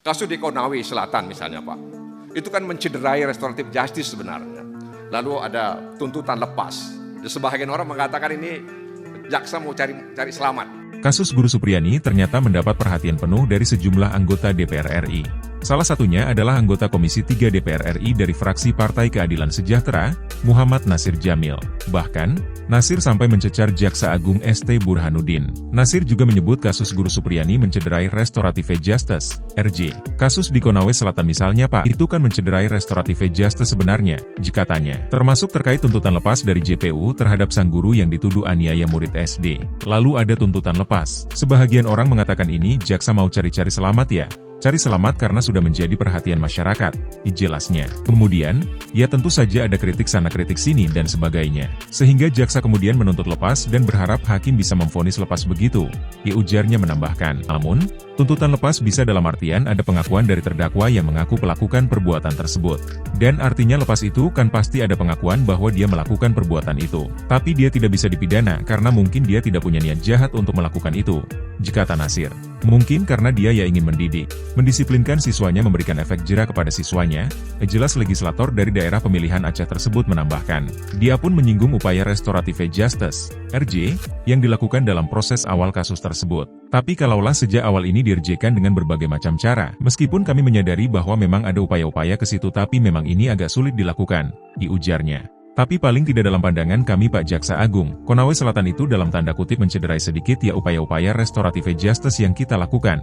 Kasus di Konawe Selatan misalnya Pak, itu kan mencederai restoratif justice sebenarnya. Lalu ada tuntutan lepas. Sebagian orang mengatakan ini jaksa mau cari selamat. Kasus Guru Supriyani ternyata mendapat perhatian penuh dari sejumlah anggota DPR RI. Salah satunya adalah anggota Komisi 3 DPR RI dari fraksi Partai Keadilan Sejahtera, Muhammad Nasir Jamil. Bahkan, Nasir sampai mencecar Jaksa Agung ST Burhanuddin. Nasir juga menyebut kasus Guru Supriyani mencederai restoratif justice, RJ. Kasus di Konawe Selatan misalnya Pak, itu kan mencederai restoratif justice sebenarnya, jika tanya. Termasuk terkait tuntutan lepas dari JPU terhadap sang guru yang dituduh aniaya murid SD. Lalu ada tuntutan lepas. Sebahagian orang mengatakan ini jaksa mau cari-cari selamat ya. Cari selamat karena sudah menjadi perhatian masyarakat, jelasnya. Kemudian, ya tentu saja ada kritik sana kritik sini dan sebagainya. Sehingga jaksa kemudian menuntut lepas dan berharap hakim bisa memvonis lepas begitu. Ujarnya menambahkan, namun, tuntutan lepas bisa dalam artian ada pengakuan dari terdakwa yang mengaku melakukan perbuatan tersebut. Dan artinya lepas itu kan pasti ada pengakuan bahwa dia melakukan perbuatan itu. Tapi dia tidak bisa dipidana karena mungkin dia tidak punya niat jahat untuk melakukan itu. Jika Nasir, mungkin karena dia ya ingin mendidik, mendisiplinkan siswanya memberikan efek jera kepada siswanya, jelas legislator dari daerah pemilihan Aceh tersebut menambahkan. Dia pun menyinggung upaya restoratif justice, RJ, yang dilakukan dalam proses awal kasus tersebut. Tapi kalaulah sejak awal ini dirjekan dengan berbagai macam cara, meskipun kami menyadari bahwa memang ada upaya-upaya ke situ tapi memang ini agak sulit dilakukan, ujarnya. Tapi paling tidak dalam pandangan kami Pak Jaksa Agung, Konawe Selatan itu dalam tanda kutip mencederai sedikit ya upaya-upaya restoratif justice yang kita lakukan.